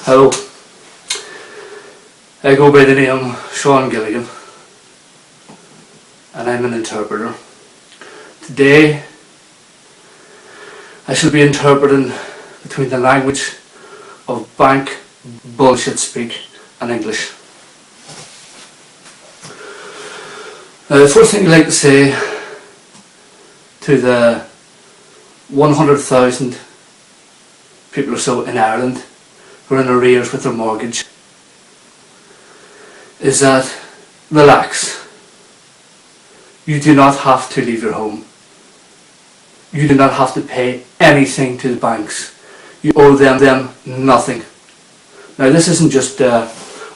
Hello, I go by the name Sean Gilligan and I'm an interpreter. Today I shall be interpreting between the language of bank bullshit speak and English. Now, the first thing I'd like to say to the 100,000 people or so in Ireland who are in arrears with their mortgage is that relax. You do not have to leave your home. You do not have to pay anything to the banks. You owe them nothing. Now, this isn't just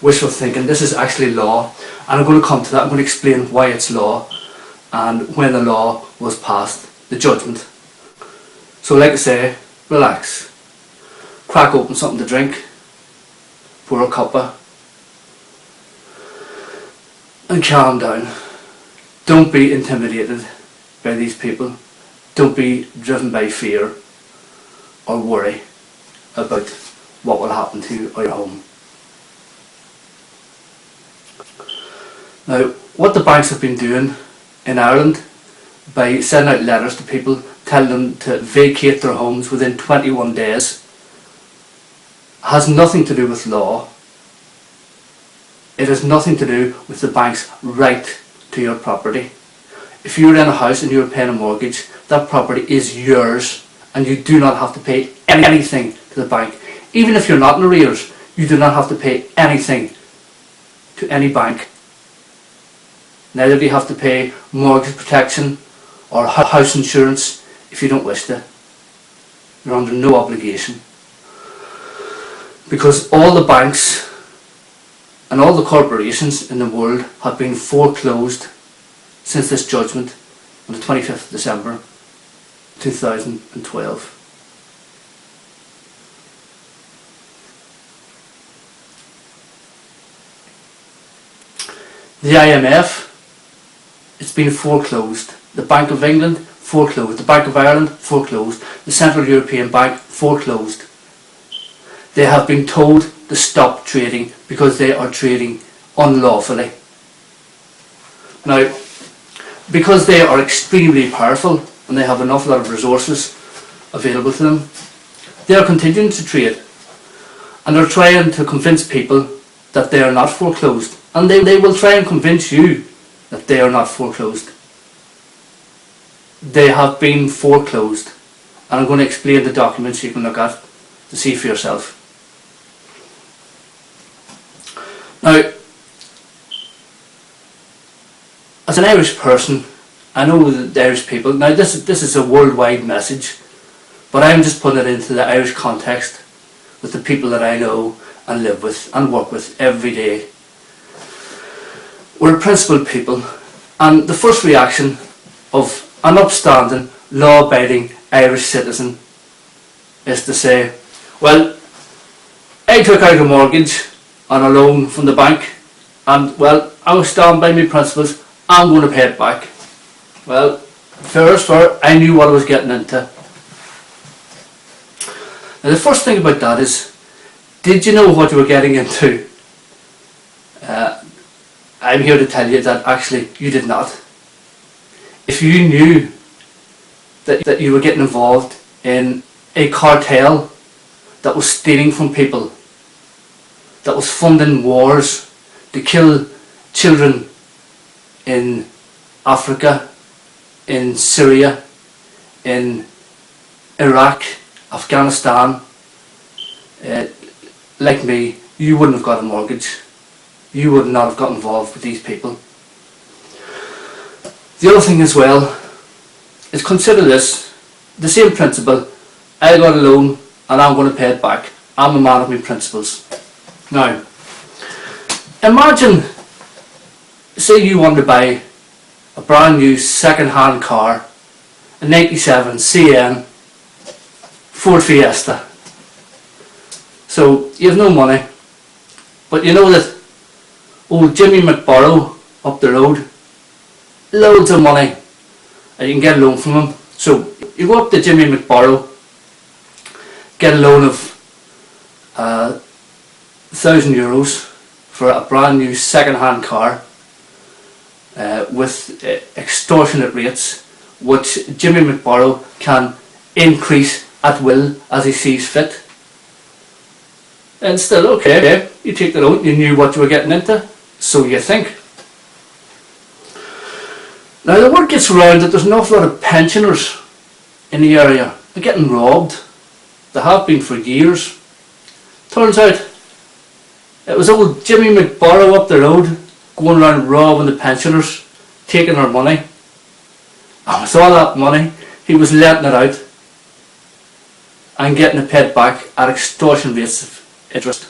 wishful thinking, this is actually law, and I'm going to come to that. I'm going to explain why it's law and when the law was passed, the judgment. So like I say, relax. Crack open something to drink, pour a cuppa, and calm down. Don't be intimidated by these people. Don't be driven by fear or worry about what will happen to you or your home. Now, what the banks have been doing in Ireland by sending out letters to people telling them to vacate their homes within 21 days has nothing to do with law. It has nothing to do with the bank's right to your property. If you're in a house and you're paying a mortgage, that property is yours and you do not have to pay anything to the bank. Even if you're not in arrears, you do not have to pay anything to any bank. Neither do you have to pay mortgage protection or house insurance if you don't wish to. You're under no obligation. Because all the banks and all the corporations in the world have been foreclosed since this judgment on the 25th of December 2012. The IMF, it's been foreclosed. The Bank of England, foreclosed. The Bank of Ireland, foreclosed. The Central European Bank, foreclosed. They have been told to stop trading because they are trading unlawfully. Now, because they are extremely powerful and they have an awful lot of resources available to them, they are continuing to trade and they're trying to convince people that they are not foreclosed, and they will try and convince you that they are not foreclosed. They have been foreclosed, and I'm going to explain the documents you can look at to see for yourself. Now, as an Irish person, I know the Irish people, now this is a worldwide message, but I'm just putting it into the Irish context with the people that I know and live with and work with every day. We're principled people, and the first reaction of an upstanding, law-abiding Irish citizen is to say, well, I took out a mortgage on a loan from the bank and, well, I was stand by my principles, I'm going to pay it back. Well, fair is fair, I knew what I was getting into. Now, the first thing about that is, did you know what you were getting into? I'm here to tell you that actually you did not. If you knew that you were getting involved in a cartel that was stealing from people, that was funding wars to kill children in Africa, in Syria, in Iraq, Afghanistan, like me, you wouldn't have got a mortgage. You would not have got involved with these people. The other thing as well is, consider this, the same principle. I got a loan and I'm going to pay it back. I'm a man of my principles. Now, imagine, say you want to buy a brand new second-hand car, a 97 CN Ford Fiesta. So you have no money, but you know that old Jimmy McBorrow up the road, loads of money, and you can get a loan from him. So you go up to Jimmy McBorrow, get a loan of €1,000 for a brand new second-hand car with extortionate rates, which Jimmy McBorrow can increase at will as he sees fit. And still, okay, you take the loan, you knew what you were getting into, so you think. Now the word gets around that there's an awful lot of pensioners in the area. They're getting robbed. They have been for years. Turns out it was old Jimmy McBorrow up the road going around robbing the pensioners, taking their money. And with all that money, he was letting it out and getting it paid back at extortion rates of interest.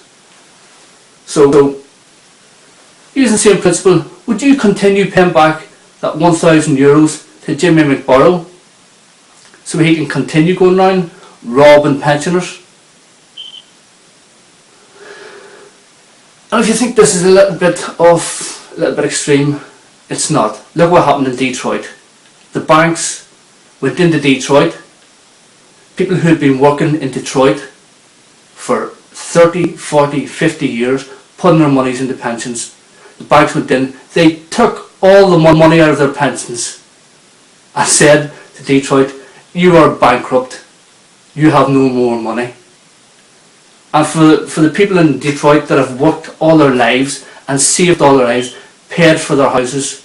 So, using the same principle, would you continue paying back that €1,000 to Jimmy McBorrow so he can continue going around robbing pensioners? And if you think this is a little bit extreme, it's not. Look what happened in Detroit. The banks went into Detroit. People who had been working in Detroit for 30, 40, 50 years, putting their monies into pensions. The banks went in, they took all the money out of their pensions and said to Detroit, you are bankrupt, you have no more money. And for the people in Detroit that have worked all their lives and saved all their lives, paid for their houses,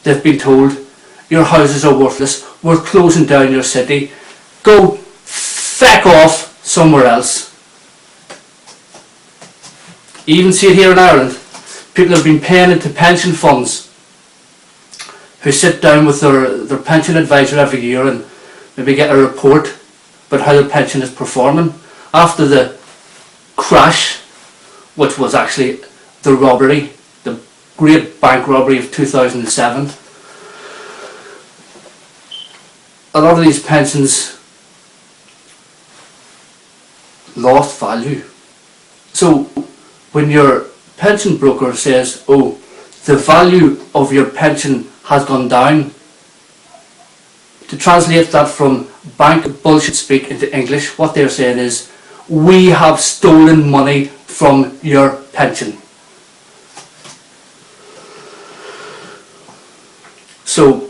they've been told, your houses are worthless, we're closing down your city, go feck off somewhere else. You even see it here in Ireland. People have been paying into pension funds who sit down with their pension advisor every year and maybe get a report about how their pension is performing. After the crash, which was actually the robbery, the great bank robbery of 2007, a lot of these pensions lost value. So when your pension broker says, oh, the value of your pension has gone down, to translate that from bank bullshit speak into English, what they're saying is, we have stolen money from your pension. So,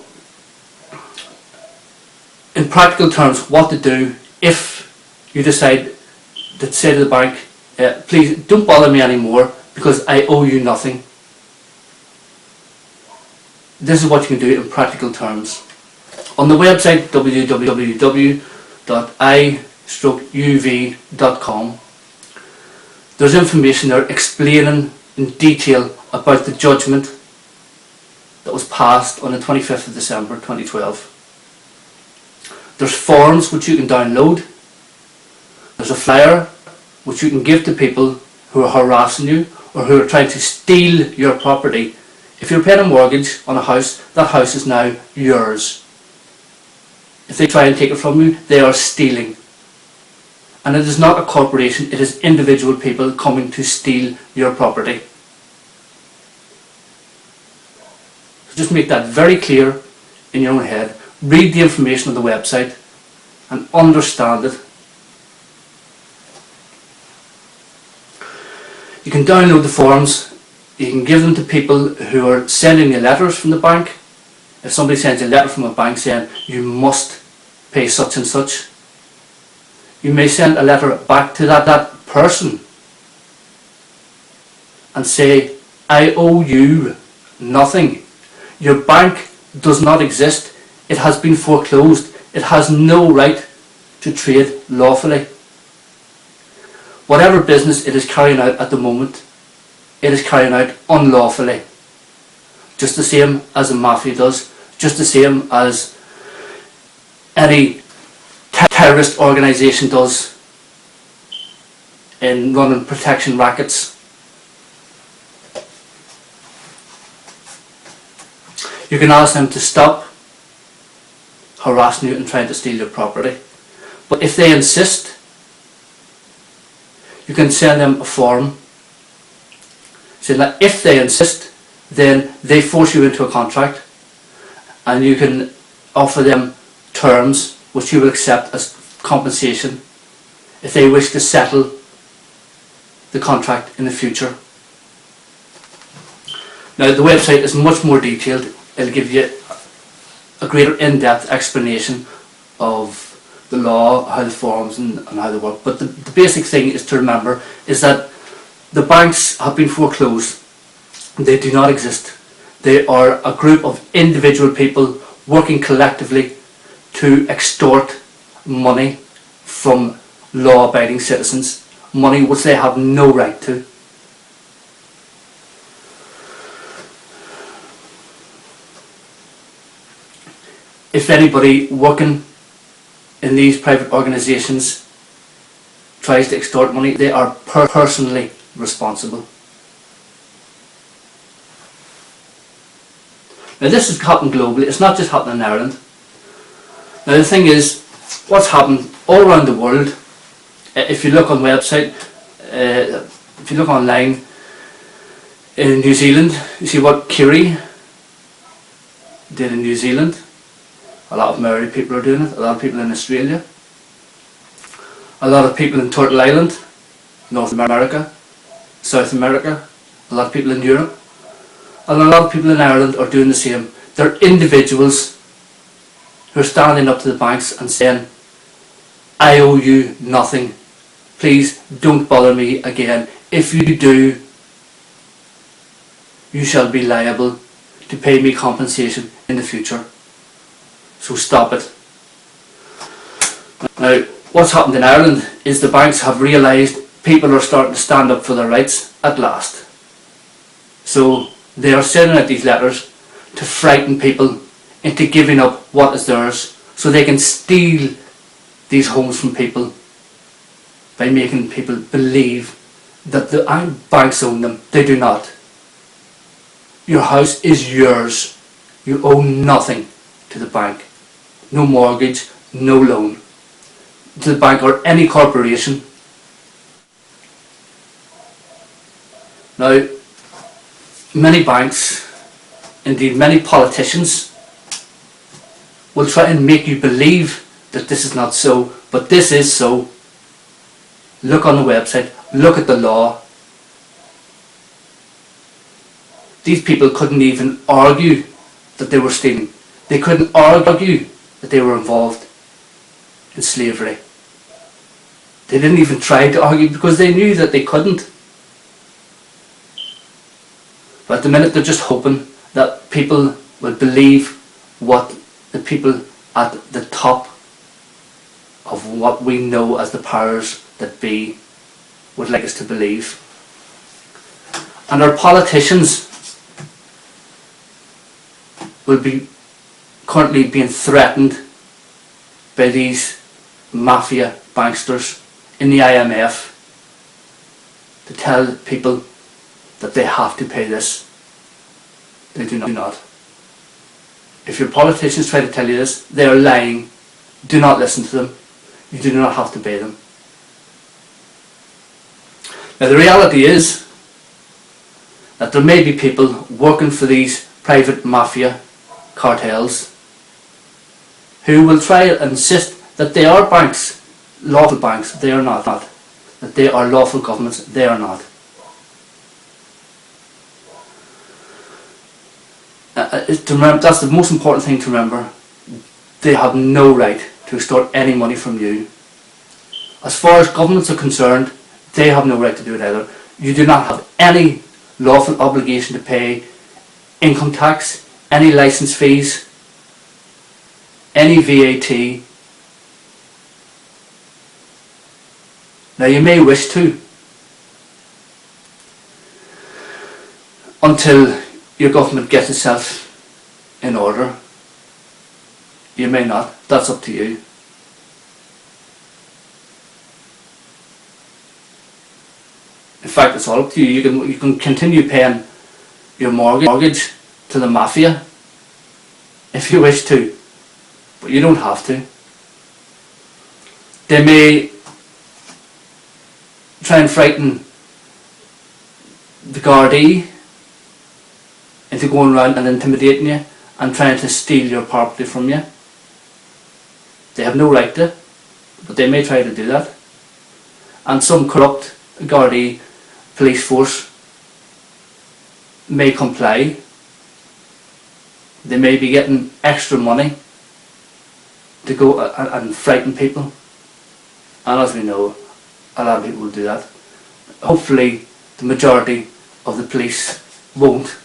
in practical terms, what to do if you decide to say to the bank, please don't bother me anymore because I owe you nothing. This is what you can do in practical terms. On the website www.i-uv.com, there's information there explaining in detail about the judgment that was passed on the 25th of December 2012. There's forms which you can download. There's a flyer which you can give to people who are harassing you or who are trying to steal your property. If you're paying a mortgage on a house, that house is now yours. If they try and take it from you, they are stealing. And it is not a corporation, it is individual people coming to steal your property. So just make that very clear in your own head. Read the information on the website and understand it. You can download the forms, you can give them to people who are sending you letters from the bank. If somebody sends you a letter from a bank saying you must pay such and such, you may send a letter back to that person and say, I owe you nothing. Your bank does not exist. It has been foreclosed. It has no right to trade lawfully. Whatever business it is carrying out at the moment, it is carrying out unlawfully. Just the same as the mafia does, just the same as any terrorist organisation does in running protection rackets. You can ask them to stop harassing you and trying to steal your property. But if they insist, you can send them a form saying that if they insist, then they force you into a contract, and you can offer them terms which you will accept as compensation if they wish to settle the contract in the future. Now the website is much more detailed. It'll give you a greater in-depth explanation of the law, how the forms and how they work. But the basic thing is to remember is that the banks have been foreclosed. They do not exist. They are a group of individual people working collectively to extort money from law-abiding citizens, money which they have no right to. If anybody working in these private organisations tries to extort money, they are personally responsible. Now this has happened globally, it's not just happening in Ireland. Now the thing is, what's happened all around the world, if you look on website, if you look online, in New Zealand, you see what Kerry did in New Zealand. A lot of Maori people are doing it, a lot of people in Australia, a lot of people in Turtle Island, North America, South America, a lot of people in Europe, and a lot of people in Ireland are doing the same. They're individuals who are standing up to the banks and saying, I owe you nothing, please don't bother me again. If you do, you shall be liable to pay me compensation in the future. So stop it. Now, what's happened in Ireland is the banks have realised people are starting to stand up for their rights at last. So they are sending out these letters to frighten people into giving up what is theirs, so they can steal these homes from people by making people believe that the banks own them. They do not. Your house is yours. You owe nothing to the bank. No mortgage, no loan to the bank or any corporation. Now, many banks, indeed many politicians, will try and make you believe that this is not so, but this is so. Look on the website, look at the law. These people couldn't even argue that they were stealing. They couldn't argue that they were involved in slavery. They didn't even try to argue because they knew that they couldn't. But at the minute they're just hoping that people will believe what the people at the top of what we know as the powers that be would like us to believe. And our politicians will be currently being threatened by these mafia banksters in the IMF to tell people that they have to pay this. They do not. If your politicians try to tell you this, they are lying. Do not listen to them. You do not have to pay them. Now the reality is that there may be people working for these private mafia cartels who will try and insist that they are banks, lawful banks. They are not. That they are lawful governments. They are not. To remember, that's the most important thing to remember. They have no right to extort any money from you. As far as governments are concerned, they have no right to do it either. You do not have any lawful obligation to pay income tax, any licence fees, any VAT. Now you may wish to, until your government gets itself in order. You may not. That's up to you. In fact, it's all up to you. You can continue paying your mortgage to the mafia if you wish to, but you don't have to. They may try and frighten the Gardaí into going around and intimidating you and trying to steal your property from you. They have no right to, but they may try to do that. And some corrupt Gardaí police force may comply. They may be getting extra money to go and frighten people, and as we know, a lot of people will do that. Hopefully the majority of the police won't.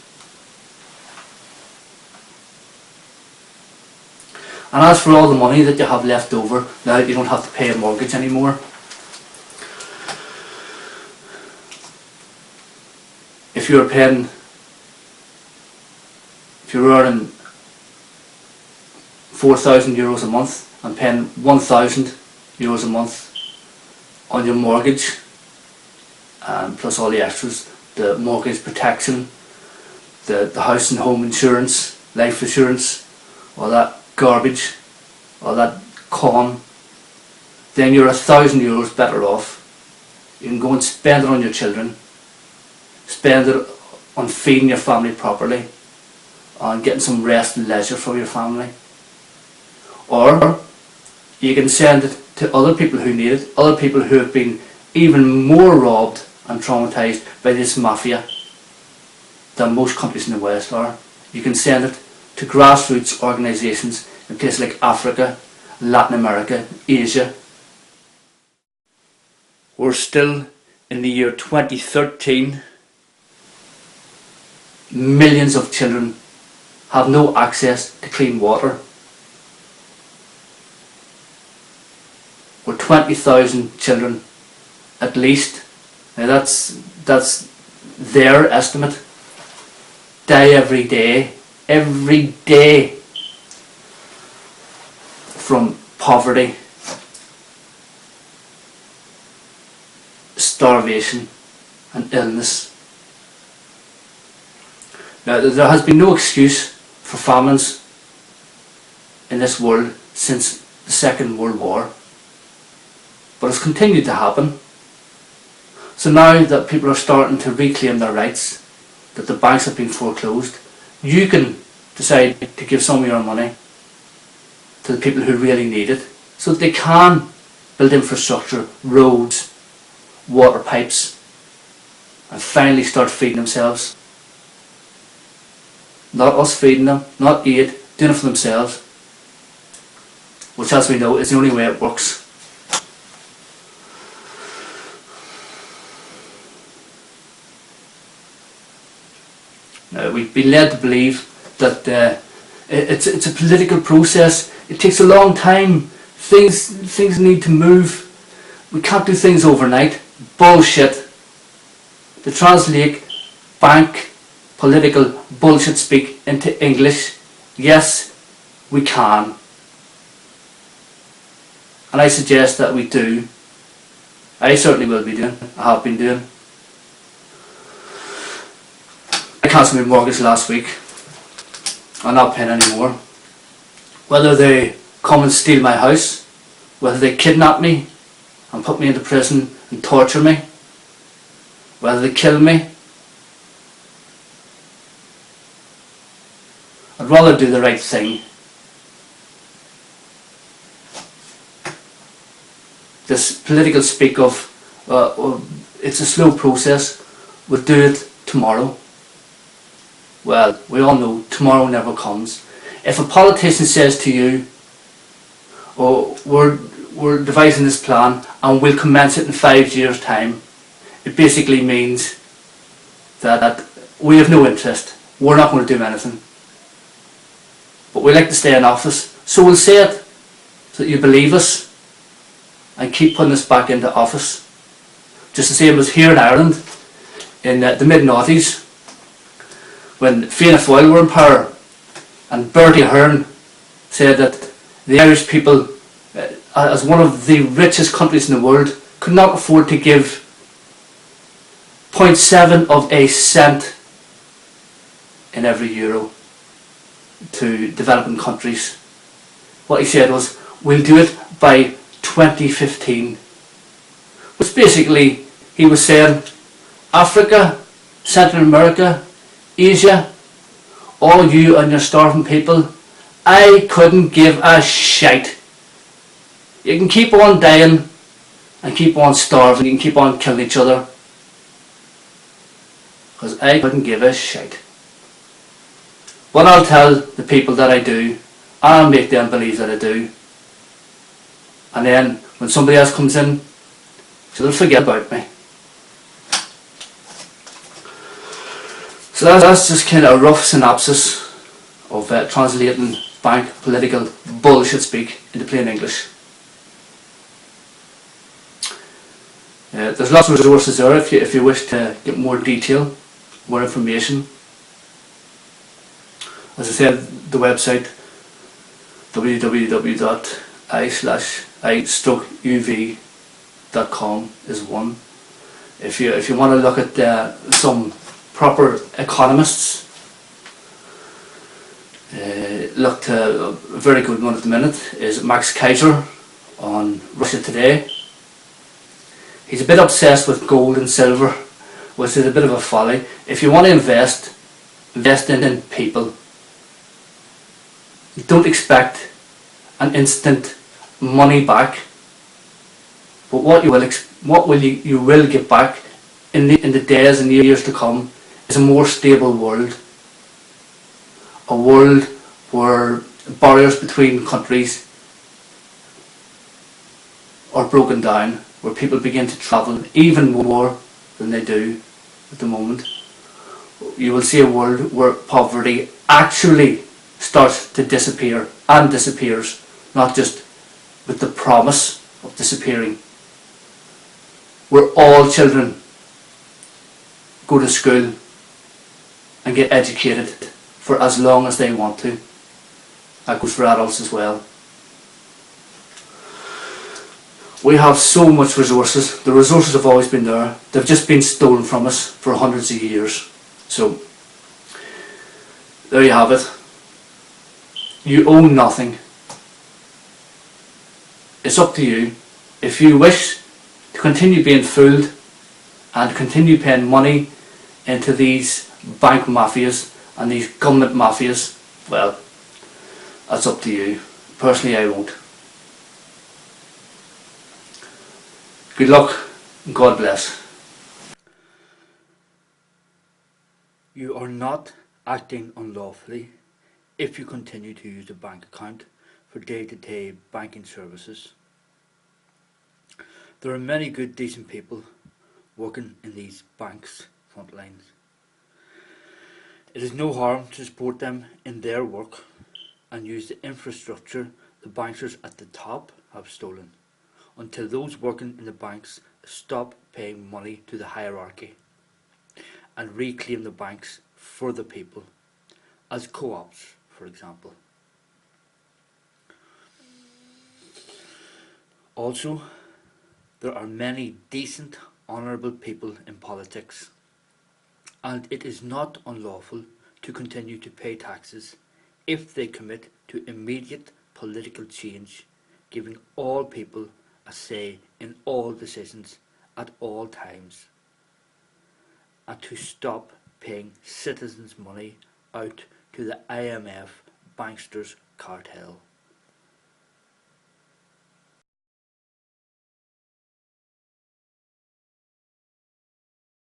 And as for all the money that you have left over, now that you don't have to pay a mortgage anymore, if you're earning €4,000 a month and paying €1,000 a month on your mortgage, plus all the extras, the mortgage protection, the house and home insurance, life insurance, all that garbage, all that con, then you're €1,000 better off. You can go and spend it on your children, spend it on feeding your family properly, on getting some rest and leisure for your family. Or you can send it to other people who need it, other people who have been even more robbed and traumatised by this mafia than most countries in the West are. You can send it to grassroots organisations in places like Africa, Latin America, Asia. We're still in the year 2013. Millions of children have no access to clean water. We're 20,000 children at least, now that's their estimate, die every day from poverty, starvation and illness. Now there has been no excuse for famines in this world since the Second World War, but it's continued to happen. So now that people are starting to reclaim their rights, that the banks have been foreclosed, you can decide to give some of your money to the people who really need it, so that they can build infrastructure, roads, water pipes, and finally start feeding themselves. Not us feeding them, not aid, doing it for themselves, which, as we know, is the only way it works. Now, we've been led to believe that it's a political process. It takes a long time. Things need to move. We can't do things overnight. Bullshit. To translate bank political bullshit speak into English, yes, we can. And I suggest that we do. I certainly will be doing. I have been doing. I cancelled my mortgage last week. I'm not paying anymore. Whether they come and steal my house, whether they kidnap me and put me into prison and torture me, whether they kill me, I'd rather do the right thing. This political speak of it's a slow process, we'll do it tomorrow. Well, we all know tomorrow never comes. If a politician says to you, oh, we're devising this plan and we'll commence it in 5 years' time, it basically means that we have no interest, we're not going to do anything. But we like to stay in office, so we'll say it, so that you believe us and keep putting us back into office. Just the same as here in Ireland in the mid-noughties, when Fianna Fáil were in power and Bertie Ahern said that the Irish people, as one of the richest countries in the world, could not afford to give 0.7 of a cent in every euro to developing countries. What he said was, we'll do it by 2015. Which basically, he was saying, Africa, Central America, Asia, all you and your starving people, I couldn't give a shite. You can keep on dying and keep on starving, you can keep on killing each other. because I couldn't give a shite. What I'll tell the people that I do, I'll make them believe that I do, and then when somebody else comes in, so they'll forget about me. So that's just kind of a rough synopsis of translating bank political bullshit speak into plain English. There's lots of resources there if you wish to get more detail, more information. As I said, the website www.i/i-uv.com is one. If you want to look at some proper economists, look to a very good one at the minute is Max Kaiser on Russia Today. He's a bit obsessed with gold and silver, which is a bit of a folly. If you want to invest in people. Don't expect an instant money back, but what you will get back in the days and years to come is a more stable world, a world where barriers between countries are broken down, where people begin to travel even more than they do at the moment. You will see a world where poverty actually starts to disappear and disappears, not just with the promise of disappearing, where all children go to school and get educated for as long as they want to. That goes for adults as well. We have so much resources. The resources have always been there. They've just been stolen from us for hundreds of years. So there you have it. You own nothing. It's up to you. If you wish to continue being fooled and continue paying money into these bank mafias and these government mafias, well, that's up to you. Personally, I won't. Good luck and God bless. You are not acting unlawfully if you continue to use a bank account for day-to-day banking services. There are many good, decent people working in these banks' front lines. It is no harm to support them in their work and use the infrastructure the bankers at the top have stolen, until those working in the banks stop paying money to the hierarchy and reclaim the banks for the people, as co-ops, for example. Also, there are many decent, honourable people in politics, and it is not unlawful to continue to pay taxes if they commit to immediate political change, giving all people a say in all decisions at all times, and to stop paying citizens' money out to the IMF banksters cartel.